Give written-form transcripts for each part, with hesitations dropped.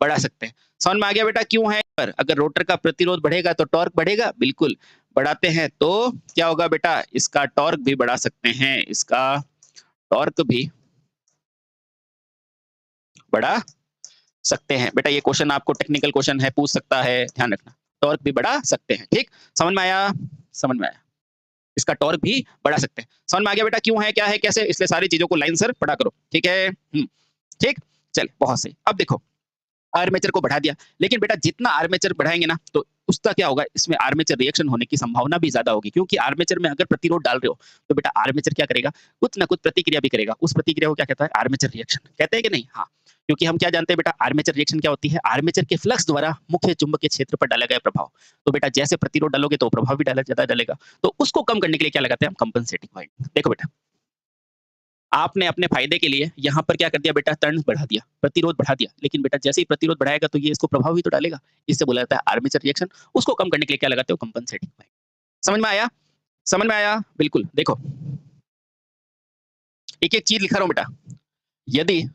बढ़ा सकते हैं। समझ में आ गया बेटा क्यों है? पर अगर रोटर का प्रतिरोध बढ़ेगा तो टॉर्क बढ़ेगा, बिल्कुल। बढ़ाते हैं तो क्या होगा बेटा? इसका टॉर्क भी बढ़ा सकते हैं, इसका टॉर्क भी बढ़ा सकते हैं। बेटा ये क्वेश्चन आपको टेक्निकल क्वेश्चन है, पूछ सकता है, ध्यान रखना। टॉर्क भी बढ़ा सकते हैं, ठीक? समझ में आया? समझ में आया। इसका टॉर्क भी बढ़ा सकते हैं। समझ में आ गया बेटा क्यों है, क्या है, कैसे? इसलिए सारी चीज़ों को लाइन सर पढ़ा करो, ठीक है? ठीक? चलिए बहुत सही। अब देखो आर्मेचर को बढ़ा दिया, लेकिन बेटा जितना आर्मेचर बढ़ाएँगे ना, तो उसका क्या होगा, इसमें आर्मेचर रिएक्शन होने की संभावना भी ज़्यादा होगी, क्योंकि आर्मेचर में अगर प्रतिरोध डाल रहे हो, तो बेटा आर्मेचर क्या करेगा, कुछ ना कुछ प्रतिक्रिया भी करेगा। उस प्रतिक्रिया को क्या कहता है? Armature reaction. कहते हैं कि नहीं? हाँ, क्योंकि हम क्या जानते हैं बेटा, आर्मेचर रिएक्शन क्या होती है? आर्मेचर के फ्लक्स द्वारा मुख्य चुंबकीय क्षेत्र पर डाला गया प्रभाव। तो बेटा जैसे प्रतिरोध डालोगे, तो प्रभाव भी डाला ज़्यादा डालेगा। तो उसको कम करने के लिए क्या लगाते हैं हम? Compensating winding. देखो बेटा, आपने अपने फ़ायदे के लिए यहाँ पर क्या कर दिया बेटा, टर्न्स बढ़ा दिया, प्रतिरोध बढ़ा दिया। लेकिन बेटा जैसे ही प्रतिरोध बढ़ाएगा तो ये इसको प्रभाव भी तो डालेगा। इससे बोला जाता है आर्मेचर रिएक्शन। उसको कम करने के लिए क्या लगाते हो? Compensating winding. समझ में आया? समझ में आया? बिल्कुल। देखो, एक-एक चीज़ लिखा रहा हूँ बेटा। यदि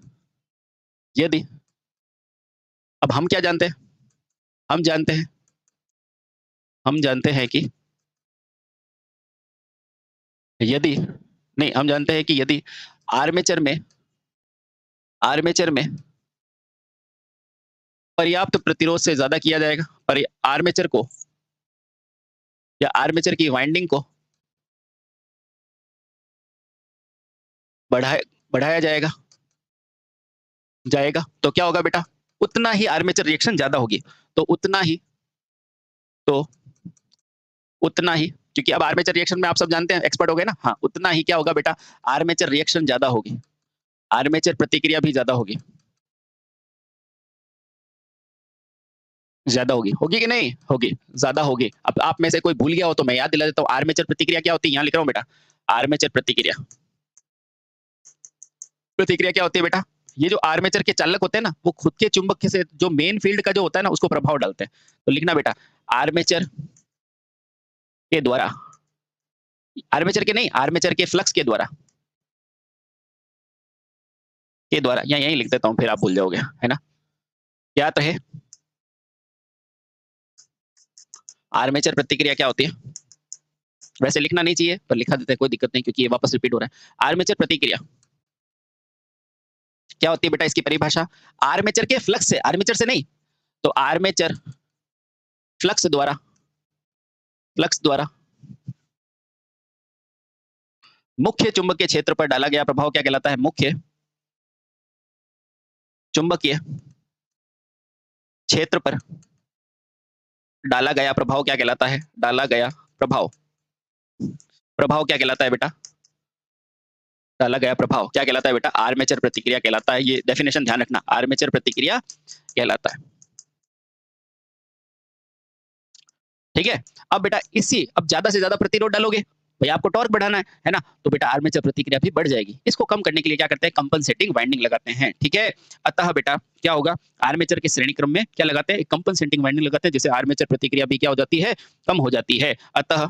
यदि अब हम क्या जानते हैं? हम जानते हैं हम जानते हैं कि यदि नहीं, हम जानते हैं कि यदि आर्मेचर में आर्मेचर में पर्याप्त प्रतिरोध से ज़्यादा किया जाएगा, पर आर्मेचर को या आर्मेचर की वाइंडिंग को बढ़ाए बढ़ाया जाएगा जाएगा, तो क्या होगा बेटा? उतना ही आर्मेचर रिएक्शन ज़्यादा होगी। तो तो उतना ही, क्योंकि अब आर्मेचर रिएक्शन में आप सब जानते हैं, एक्सपर्ट हो गए ना? हाँ, उतना ही क्या होगा बेटा? आर्मेचर रिएक्शन ज़्यादा होगी। आर्मेचर प्रतिक्रिया भी ज़्यादा होगी। ज़्यादा होगी। होगी कि नहीं? होगी, ज़्यादा होगी। अब आप में से कोई भूल गया हो तो मैं याद दिला देता हूँ, आर्मेचर प्रतिक्रिया क्या होती है? यहाँ लिख रहा हूँ बेटा। आर्मेचर प्रतिक्रिया प्रतिक्रिया क्या होती है बेटा? ये जो आर्मेचर के चालक होते हैं ना, वो खुद के चुंबक से जो मेन फील्ड का जो होता है ना, उसको प्रभाव डालते हैं। तो लिखना बेटा, आर्मेचर के द्वारा, आर्मेचर के नहीं, आर्मेचर के फ्लक्स के द्वारा या यहीं लिख देता हूँ, फिर आप भूल जाओगे, है ना? याद रहे, आर्मेचर प्रतिक्रिया क्या होती है? वैसे लिखना नहीं चाहिए, पर लिखा देते हैं, कोई दिक्कत नहीं, क्योंकि ये वापस रिपीट हो रहा है। आर्मेचर प्रतिक्रिया क्या होती है बेटा? इसकी परिभाषा आर्मेचर के फ्लक्स से, आर्मेचर से नहीं, तो आर्मेचर फ्लक्स द्वारा फ्लक्स द्वारा मुख्य चुंबकीय क्षेत्र पर डाला गया प्रभाव क्या कहलाता है? मुख्य चुंबकीय क्षेत्र पर डाला गया प्रभाव क्या कहलाता है? डाला गया प्रभाव प्रभाव क्या कहलाता है बेटा? डाला गया प्रभाव क्या कहलाता है बेटा? आर्मेचर प्रतिक्रिया कहलाता है। ये डेफिनेशन ध्यान रखना, आर्मेचर प्रतिक्रिया कहलाता है। ठीक है? अब बेटा अब ज़्यादा से ज़्यादा प्रतिरोध डालोगे, भई आपको टॉर्क बढ़ाना है ना? तो बेटा आर्मेचर प्रतिक्रिया भी बढ़ जाएगी। इसको कम करने के लिए क्या करते हैं? कंपनसेटिंग वाइंडिंग लगाते हैं, ठीक है? अतः बेटा क्या होगा? आर्मेचर के श्रेणी क्रम में क्या लगाते हैं? कंपनसेटिंग वाइंडिंग लगाते हैं, जिससे आर्मेचर प्रतिक्रिया भी क्या हो जाती है? कम हो जाती है। अतः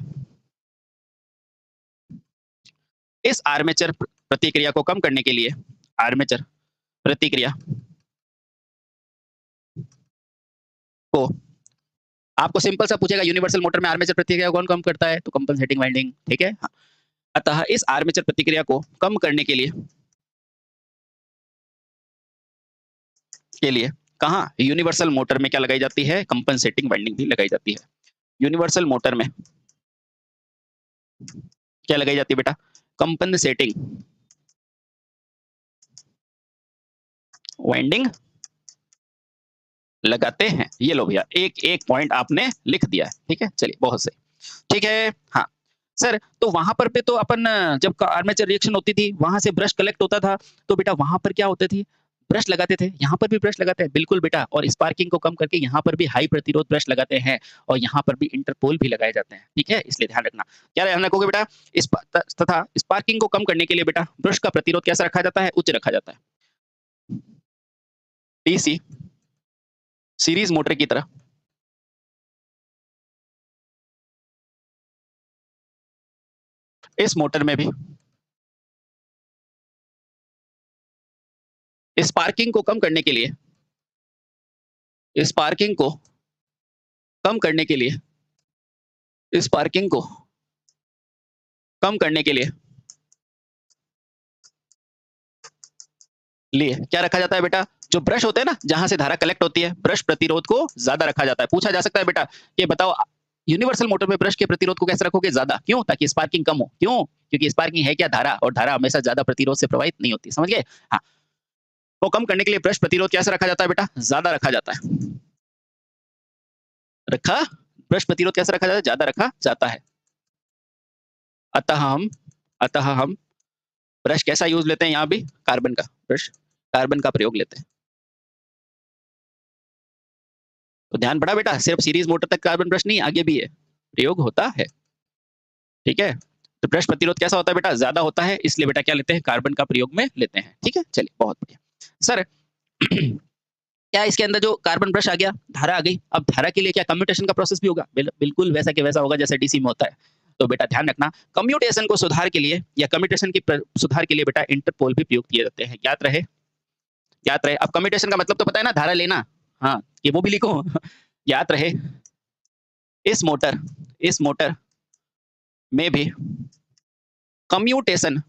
इस आर्मेचर प्रतिक्रिया को कम करने के लिए आर्मेचर प्रतिक्रिया को आपको सिंपल सा पूछेगा, यूनिवर्सल मोटर में आर्मेचर प्रतिक्रिया कौन कम करता है? तो कंपनसेटिंग वाइंडिंग, ठीक है? हाँ। अतः इस आर्मेचर प्रतिक्रिया को कम करने के लिए कहाँ? यूनिवर्सल मोटर में क्या लगाई जाती है? कंपनसेटिंग वाइंडिंग भी लगाई जाती है। यूनिवर्सल मोटर में क्या लगाई जाती है बेटा? कंपनसेटिंग वाइंडिंग लगाते हैं। ये लो भैया, एक एक पॉइंट आपने लिख दिया है, ठीक है? चलिए बहुत सही। ठीक है? हाँ। सर तो वहां पर पे तो अपन जब आर्मेचर रिएक्शन होती थी, वहां से ब्रश कलेक्ट होता था, तो बेटा वहां पर क्या होते थी? ब्रश लगाते थे। यहाँ पर भी ब्रश लगाते हैं, बिल्कुल बेटा। और स्पार्किंग को कम करके यहाँ पर भी हाई प्रतिरोध ब्रश लगाते हैं, और यहाँ पर भी इंटरपोल भी लगाए जाते हैं, ठीक है? इसलिए ध्यान रखना। क्या ध्यान रखोगे बेटा? तथा स्पार्किंग को कम करने के लिए बेटा ब्रश का प्रतिरोध कैसा रखा जाता है? उच्च रखा जाता है। डीसी सीरीज मोटर की तरह इस मोटर में भी स्पार्किंग को कम करने के लिए स्पार्किंग को कम करने के लिए, स्पार्किंग को कम करने के लिए क्या रखा जाता है बेटा? जो ब्रश होते हैं ना, जहां से धारा कलेक्ट होती है, ब्रश प्रतिरोध को ज्यादा रखा जाता है। पूछा जा सकता है बेटा कि बताओ यूनिवर्सल मोटर में ब्रश के प्रतिरोध को कैसे रखोगे ज्यादा? क्यों? ताकि स्पार्किंग कम हो। क्यों? क्योंकि स्पार्किंग है क्या? धारा, और धारा हमेशा ज्यादा प्रतिरोध से प्रवाहित नहीं होती। समझ गए? हाँ, तो कम करने के लिए ब्रश प्रतिरोध कैसे रखा जाता है बेटा? ज्यादा रखा जाता है। ब्रश प्रतिरोध कैसे रखा जाता है? ज्यादा रखा जाता है। अतः हम ब्रश कैसा यूज लेते हैं? यहाँ भी कार्बन का ब्रश, कार्बन का प्रयोग लेते हैं। तो ध्यान पड़ा बेटा, सिर्फ सीरीज मोटर तक कार्बन ब्रश नहीं, आगे भी है प्रयोग होता है। ठीक है, तो ब्रश प्रतिरोध कैसा होता है बेटा? ज्यादा होता है, इसलिए बेटा क्या लेते हैं? कार्बन का प्रयोग में लेते हैं। ठीक है, चलिए बहुत बढ़िया। सर क्या इसके अंदर जो कार्बन ब्रश आ गया, धारा आ गई, अब धारा के लिए क्या कम्यूटेशन का प्रोसेस भी होगा? बिल्कुल वैसा के वैसा होगा जैसे डीसी में होता है। तो बेटा ध्यान रखना, कम्यूटेशन को सुधार के लिए या कम्यूटेशन की सुधार के लिए बेटा इंटरपोल भी प्रयोग किए जाते हैं। याद रहे, याद रहे। अब कम्यूटेशन का मतलब तो पता है ना, धारा लेना। हाँ, ये वो भी लिखो याद रहे। इस मोटर में भी कम्यूटेशन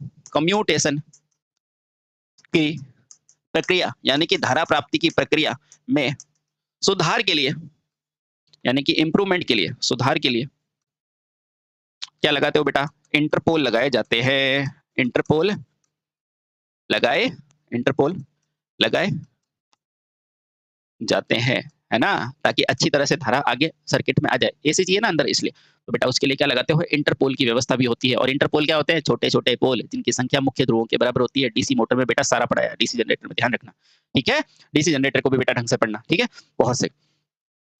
की प्रक्रिया यानी कि धारा प्राप्ति की प्रक्रिया में सुधार के लिए यानी कि इंप्रूवमेंट के लिए, सुधार के लिए क्या लगाते हो बेटा? इंटरपोल लगाए जाते हैं। इंटरपोल लगाए जाते हैं, है ना, ताकि अच्छी तरह से धारा आगे सर्किट में आ जाए। एसी चाहिए ना अंदर, इसलिए तो बेटा उसके लिए क्या लगाते हो? इंटरपोल की व्यवस्था भी होती है। और इंटरपोल क्या होते हैं? छोटे छोटे पोल जिनकी संख्या मुख्य ध्रुवों के बराबर होती है। डीसी मोटर में बेटा सारा पढ़ाया, डीसी जनरेटर में ध्यान रखना। ठीक है, डीसी जनरेटर को भी बेटा ढंग से पढ़ना। ठीक है, बहुत सही।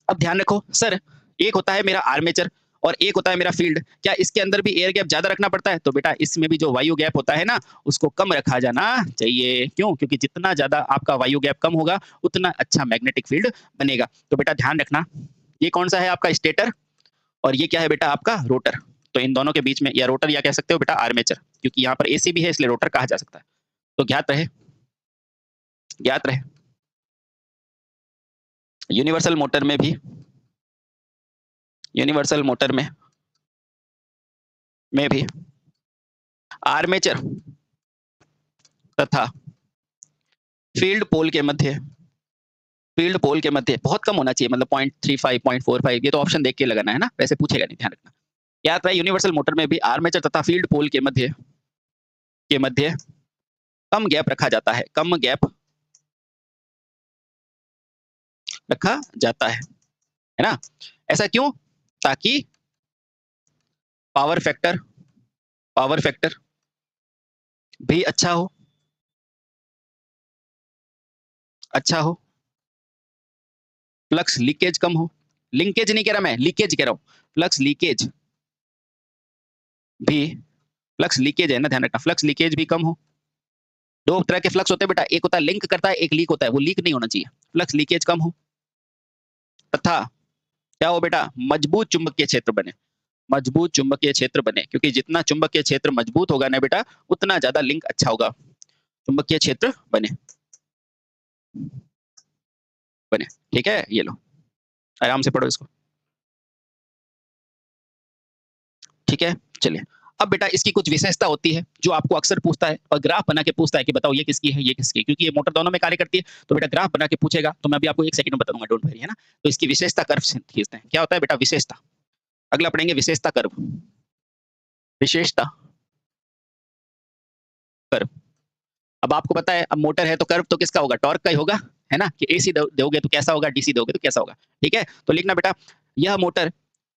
अब ध्यान रखो सर, एक होता है मेरा आर्मेचर और एक होता है मेरा फील्ड। क्या इसके अंदर भी एयर गैप ज्यादा रखना पड़ता है? तो बेटा इसमें भी जो वायु गैप होता है ना, उसको कम रखा जाना चाहिए। क्यों? क्योंकि जितना ज्यादा आपका वायु गैप कम होगा, उतना अच्छा मैग्नेटिक फील्ड बनेगा। तो बेटा ध्यान रखना, ये कौन सा है आपका? स्टेटर, और ये क्या है बेटा? आपका रोटर। तो इन दोनों के बीच में, या रोटर या कह सकते हो बेटा आर्मेचर, क्योंकि यहाँ पर एसी भी है इसलिए रोटर कहा जा सकता है। तो ज्ञात रहे, यूनिवर्सल मोटर में भी, यूनिवर्सल मोटर में भी आर्मेचर तथा फील्ड पोल के मध्य बहुत कम होना चाहिए, मतलब 0.35 0.45, ये तो ऑप्शन देख के लगाना है ना, वैसे पूछेगा नहीं, ध्यान रखना। याद रहे, यूनिवर्सल मोटर में भी आर्मेचर तथा फील्ड पोल के मध्य कम गैप रखा जाता है। कम गैप रखा जाता है ना? ऐसा क्यों? ताकि पावर फैक्टर भी अच्छा हो, फ्लक्स लीकेज कम हो। लिंकेज नहीं कह रहा मैं, लीकेज कह रहा हूं। फ्लक्स लीकेज है ना, ध्यान रखना, फ्लक्स लीकेज भी कम हो। दो तरह के फ्लक्स होते हैं बेटा, एक होता है लिंक करता है, एक लीक होता है। वो लीक नहीं होना चाहिए। फ्लक्स लीकेज कम हो तथा क्या हो बेटा? मजबूत चुंबकीय क्षेत्र बने। क्योंकि जितना चुंबकीय क्षेत्र मजबूत होगा ना बेटा, उतना ज्यादा लिंक अच्छा होगा। चुंबकीय क्षेत्र बने। ठीक है, ये लो, आराम से पढ़ो इसको। ठीक है, चलिए। अब बेटा इसकी कुछ विशेषता होती है जो आपको अक्सर पूछता है, और ग्राफ बना के पूछता है कि बताओ ये किसकी है, ये किसकी है। क्योंकि ये मोटर दोनों में कार्य करती है, तो बेटा ग्राफ बना के पूछेगा। तो मैं अभी आपको 1 सेकंड में बताऊंगा, डोंट वरी, है ना। तो इसकी विशेषता कर्व खींचते हैं। क्या होता है बेटा? विशेषता। अगला पढ़ेंगे विशेषता कर्व। अब आपको पता है, अब मोटर है तो कर्व तो किसका होगा? टॉर्क का ही होगा, है ना। कि एसी दोगे तो कैसा होगा, डीसी दोगे तो कैसा होगा। ठीक है, तो लिखना बेटा, यह मोटर,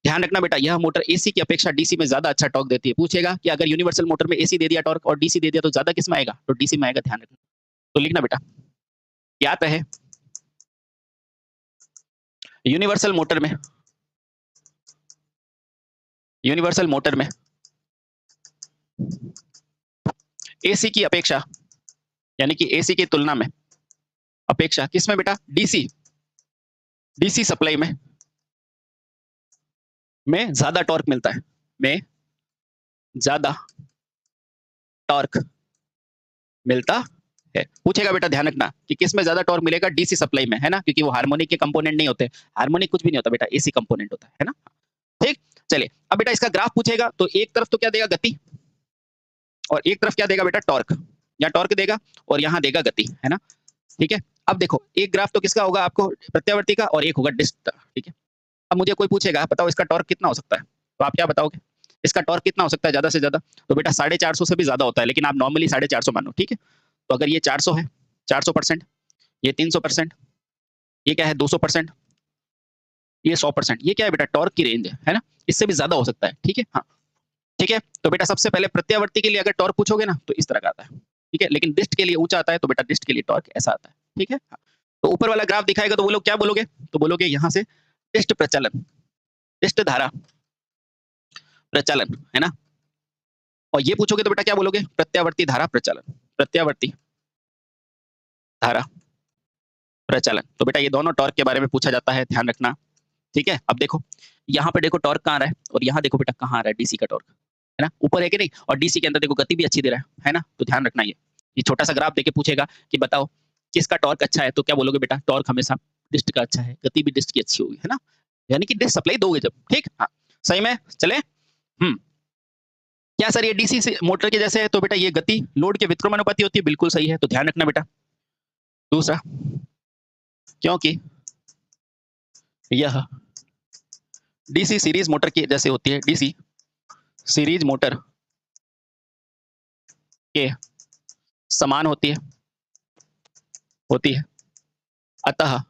ध्यान रखना बेटा, यह मोटर एसी की अपेक्षा डीसी में ज्यादा अच्छा टॉर्क देती है। पूछेगा कि अगर यूनिवर्सल मोटर में एसी दे दिया टॉर्क और डीसी दे दिया तो ज्यादा किस में आएगा? तो डीसी में आएगा, ध्यान रखना। तो लिखना बेटा, याद रहे, यूनिवर्सल मोटर में एसी की अपेक्षा, यानी कि एसी की तुलना में, अपेक्षा किसमें बेटा? डीसी सप्लाई में ज्यादा टॉर्क मिलता है, ज्यादा टॉर्क मिलता है। पूछेगा बेटा ध्यान रखना कि किस में ज्यादा टॉर्क मिलेगा, डीसी सप्लाई में, है ना, क्योंकि वो हार्मोनिक के कंपोनेंट नहीं होते, हार्मोनिक कुछ भी नहीं होता बेटा, एसी कंपोनेंट होता है ना। ठीक, चलिए अब बेटा इसका ग्राफ पूछेगा तो एक तरफ तो क्या देगा, गति, और एक तरफ क्या देगा बेटा, टॉर्क, या टॉर्क देगा और यहाँ देगा गति, है ना। ठीक है, अब देखो एक ग्राफ तो किसका होगा, आपको प्रत्यावर्ती का, और एक होगा डिस्क का। ठीक है, अब मुझे कोई पूछेगा बताओ इसका टॉर्क कितना हो सकता है, तो आप क्या बताओगे, इसका टॉर्क कितना हो सकता है ज्यादा से ज्यादा, तो बेटा 450 से भी ज्यादा होता है, लेकिन आप नॉर्मली 450 मानो। ठीक है, तो अगर ये 400 है, 400%, ये 300%, ये क्या है 200%, ये 100%, ये क्या है बेटा, टॉर्क की रेंज है ना, इससे भी ज्यादा हो सकता है। ठीक है, हाँ ठीक है, तो बेटा सबसे पहले प्रत्यावर्ती के लिए अगर टॉर्क पूछोगे ना तो इस तरह का आता है। ठीक है, लेकिन डिस्ट के लिए ऊंचा आता है, तो बेटा डिस्ट के लिए टॉर्क ऐसा आता है। ठीक है, हाँ। तो ऊपर वाला ग्राफ दिखाएगा तो वो लोग क्या बोलोगे, तो बोलोगे यहाँ से डिस्ट प्रचलन, डिस्ट धारा प्रचलन, है ना, और ये पूछोगे तो बेटा क्या बोलोगे, प्रत्यावर्ती धारा प्रचलन, प्रत्यावर्ती धारा प्रचलन। तो बेटा ये दोनों टॉर्क के बारे में पूछा जाता है, ध्यान रखना। ठीक है, अब देखो यहाँ पे देखो टॉर्क कहाँ आ रहा है, और यहाँ देखो बेटा कहाँ आ रहा है, डीसी का टॉर्क, है ना, ऊपर है कि नहीं, और डीसी के अंदर देखो गति भी अच्छी दे रहा है ना, तो ध्यान रखना ये छोटा सा ग्राफ देके पूछेगा कि बताओ किसका टॉर्क अच्छा है, तो क्या बोलोगे बेटा, टॉर्क हमेशा डिस्ट का अच्छा है, गति भी डिस्ट की अच्छी होगी, है ना, यानी कि डिस्ट सप्लाई दोगे जब। ठीक, हाँ सही में चले। क्या सर ये डीसी से मोटर के जैसे है, तो बेटा ये गति लोड के व्युत्क्रमानुपाती होती है, बिल्कुल सही है, तो ध्यान रखना बेटा। दूसरा, क्योंकि यह डीसी सीरीज मोटर की जैसे होती है, डीसी सीरीज मोटर के समान होती है, अतः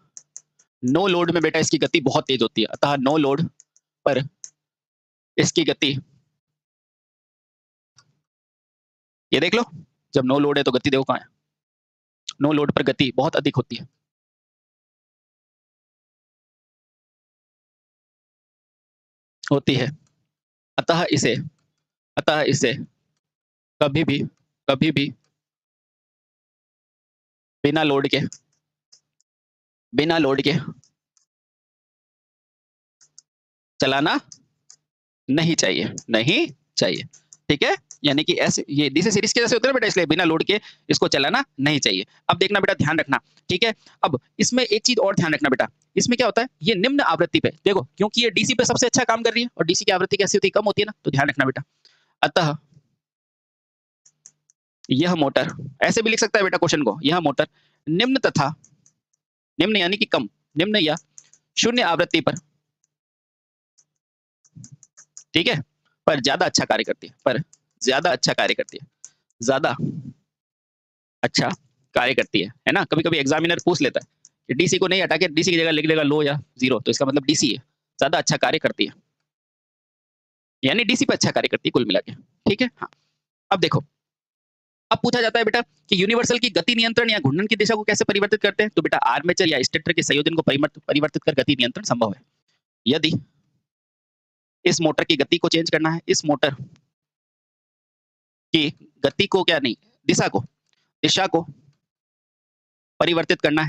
नो लोड में बेटा इसकी गति बहुत तेज होती है, अतः नो लोड पर इसकी गति, ये देख लो, जब नो लोड है तो गति देखो कहाँ है, नो लोड पर गति बहुत अधिक होती है, अतः इसे कभी भी बिना लोड के चलाना नहीं चाहिए। ठीक है, यानी कि ऐसे ये डीसी सीरीज के जैसे होते हैं बेटा, इसलिए बिना लोड के इसको चलाना नहीं चाहिए। अब देखना बेटा ध्यान रखना, ठीक है, अब इसमें एक चीज और ध्यान रखना बेटा, इसमें क्या होता है, ये निम्न आवृत्ति पे देखो, क्योंकि ये डीसी पे सबसे अच्छा काम कर रही है, और डीसी की आवृत्ति कैसी होती है, कम होती है ना, तो ध्यान रखना बेटा, अतः यह मोटर, ऐसे भी लिख सकता है बेटा क्वेश्चन को, यह मोटर निम्न तथा, निम्न यानी कि कम, निम्न या शून्य आवृत्ति पर, ठीक है, पर ज्यादा अच्छा कार्य करती है, ज्यादा अच्छा कार्य करती है ना। कभी कभी एग्जामिनर पूछ लेता है कि डीसी को नहीं हटा के डीसी की जगह लिख देगा लो या जीरो, तो इसका मतलब डीसी है, ज्यादा अच्छा कार्य करती है, यानी डीसी पे अच्छा कार्य करती है कुल मिला के। ठीक है, हाँ अब देखो, अब पूछा जाता है बेटा कि यूनिवर्सल की गति नियंत्रण या घूर्णन की दिशा को कैसे परिवर्तित करते हैं, तो बेटा आर्मेचर या स्टेटर के संयोजन को परिवर्तित कर गति नियंत्रण संभव है। यदि इस मोटर की गति को चेंज करना है, इस मोटर की गति को क्या नहीं, दिशा को परिवर्तित करना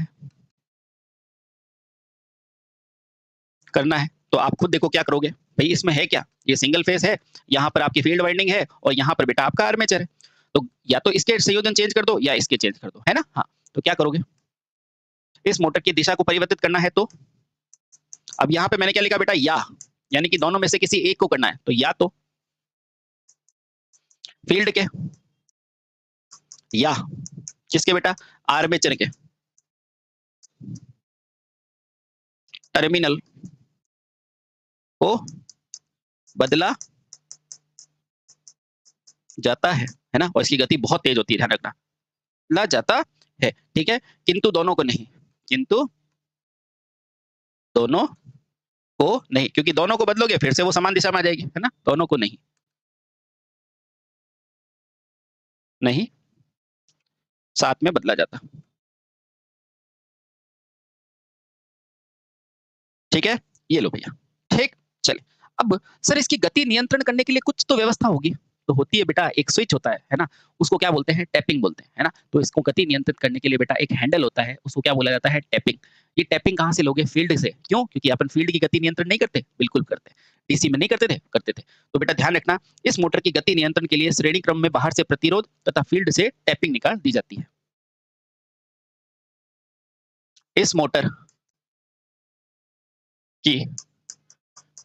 है, तो आप खुद देखो क्या करोगे भाई, इसमें है क्या, ये सिंगल फेस है, यहाँ पर आपकी फील्ड वाइंडिंग है, और यहाँ पर बेटा आपका आर्मेचर है, तो या तो इसके संयोजन चेंज कर दो या इसके चेंज कर दो, है ना। हाँ, तो क्या करोगे, इस मोटर की दिशा को परिवर्तित करना है, तो अब यहाँ पे मैंने क्या लिखा बेटा, यानी कि दोनों में से किसी एक को करना है, तो या तो फील्ड के या किसके बेटा, आर्मेचर के टर्मिनल को बदला जाता है ना, और इसकी गति बहुत तेज होती है, ध्यान रखना, बदला जाता है। ठीक है, किंतु दोनों को नहीं, क्योंकि दोनों को बदलोगे फिर से वो समान दिशा में आ जाएगी, है ना, दोनों को नहीं साथ में बदला जाता। ठीक है, ये लो भैया, ठीक, चलिए अब सर इसकी गति नियंत्रण करने के लिए कुछ तो व्यवस्था होगी, तो होती है बेटा, एक स्विच होता है ना, उसको क्या बोलते हैं, टैपिंग बोलते हैं, है ना, तो इसको गति नियंत्रित करने के लिए बेटा एक हैंडल होता है, उसको क्या बोला जाता है, टैपिंग। ये टैपिंग कहाँ से लोगे, फील्ड से, क्यों, क्योंकि अपन फील्ड की गति नियंत्रण नहीं करते, बिल्कुल करते, डीसी में नहीं करते थे, तो बेटा ध्यान रखना, इस मोटर की गति नियंत्रण के लिए श्रेणी क्रम में बाहर से प्रतिरोध तथा फील्ड से टैपिंग निकाल दी जाती है। इस मोटर की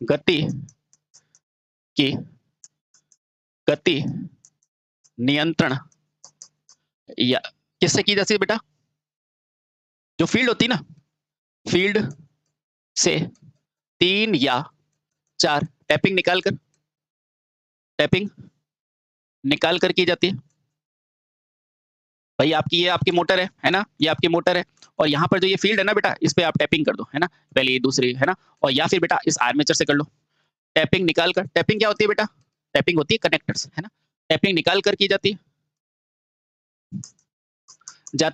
गति की गति नियंत्रण या किससे की जाती है बेटा? जो फील्ड होती है ना, फील्ड से 3 या 4 टैपिंग निकाल कर की जाती है। भाई आपकी ये आपकी मोटर है ना? ये आपकी मोटर है और यहाँ पर जो ये फील्ड है ना बेटा, इस पे आप टैपिंग कर दो, है ना? पहली, दूसरी, है ना? और या फिर बेटा इस आर्मेचर से कर लो। टैपिंग निकाल कर, टैपिंग क्या होती है बेटा? टैपिंग होती है कनेक्टर्स, है ना? टैपिंग निकाल कर की जाती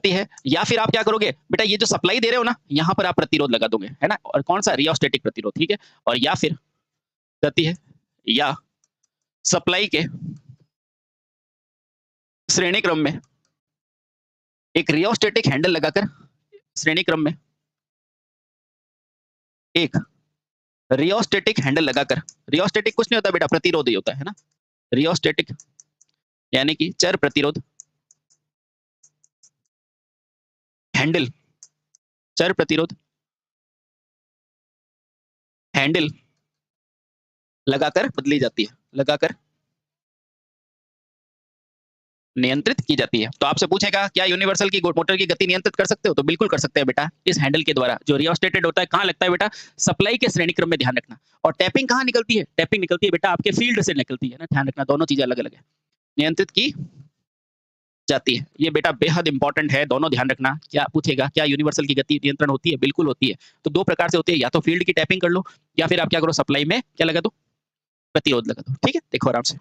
है या फिर आप क्या करोगे बेटा, ये जो सप्लाई दे रहे हो ना, यहाँ पर आप प्रतिरोध लगा दोगे, है ना? और कौन सा? रियोस्टेटिक प्रतिरोध, ठीक है? और या फिर गति है या सप्लाई के श्रेणी क्रम में एक रियोस्टेटिक हैंडल लगाकर, श्रेणी क्रम में एक रियोस्टेटिक हैंडल लगाकर, रियोस्टेटिक कुछ नहीं होता बेटा, प्रतिरोध ही होता है ना? रियोस्टेटिक यानी कि चर प्रतिरोध हैंडल, चर प्रतिरोध हैंडल लगाकर बदली जाती है, लगाकर नियंत्रित की जाती है। तो आपसे पूछेगा क्या यूनिवर्सल की मोटर की गति नियंत्रित कर सकते हो? तो बिल्कुल कर सकते हैं बेटा, इस हैंडल के द्वारा। जो रियोस्टेटेड होता है कहाँ लगता है बेटा? सप्लाई के श्रेणी क्रम में, ध्यान रखना। और टैपिंग कहाँ निकलती है? टैपिंग निकलती है बेटा आपके फील्ड से निकलती है ना, ध्यान रखना, दोनों चीजें अलग अलग है। नियंत्रित की जाती है, ये बेटा बेहद इंपॉर्टेंट है, दोनों ध्यान रखना। क्या पूछेगा क्या यूनिवर्सल की गति नियंत्रण होती है? बिल्कुल होती है। तो 2 प्रकार से होती है, या तो फील्ड की टैपिंग कर लो या फिर आप क्या करो, सप्लाई में क्या लगा दो? प्रतिरोध लगा दो, ठीक है? देखो आराम से,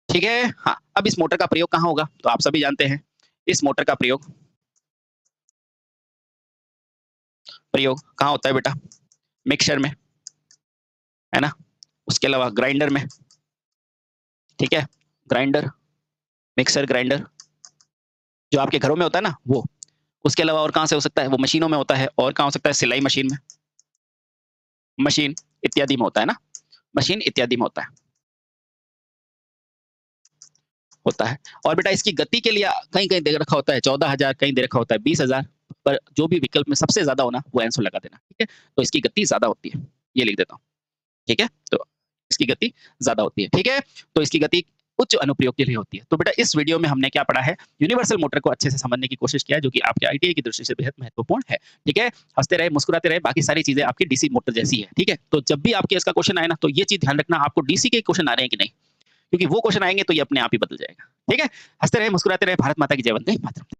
ठीक है? हाँ, अब इस मोटर का प्रयोग कहाँ होगा? तो आप सभी जानते हैं इस मोटर का प्रयोग कहाँ होता है बेटा? मिक्सर में, है ना? उसके अलावा ग्राइंडर में, ठीक है? ग्राइंडर, मिक्सर ग्राइंडर जो आपके घरों में होता है ना, वो। उसके अलावा और कहाँ से हो सकता है? वो मशीनों में होता है। और कहाँ हो सकता है? सिलाई मशीन में, मशीन इत्यादि में होता है ना, मशीन इत्यादि में होता है। और बेटा इसकी गति के लिए कहीं कहीं दे रखा होता है 14,000, कहीं दे रखा होता है 20,000, पर जो भी विकल्प में सबसे ज्यादा होना वो आंसर लगा देना, ठीक है? तो इसकी गति ज्यादा होती है, ये लिख देता हूँ, ठीक है? तो इसकी गति ज्यादा होती है, ठीक है? तो इसकी गति उच्च अनुप्रयोग के लिए होती है। तो बेटा इस वीडियो में हमने क्या पढ़ा है? यूनिवर्सल मोटर को अच्छे से समझने की कोशिश किया है, जो कि आपके आईटीआई की दृष्टि से बेहद महत्वपूर्ण है, ठीक है? हंसते रहे, मुस्कुराते रहे, बाकी सारी चीजें आपकी डीसी मोटर जैसी है, ठीक है? तो जब भी आपके इसका क्वेश्चन आए ना, तो ये चीज ध्यान रखना, आपको डीसी के क्वेश्चन आ रहे हैं कि नहीं, क्योंकि वो क्वेश्चन आएंगे तो ये अपने आप ही बदल जाएगा, ठीक है? हंसते रहे, मुस्कुराते रहे, भारत माता की जय, वंदे मातरम।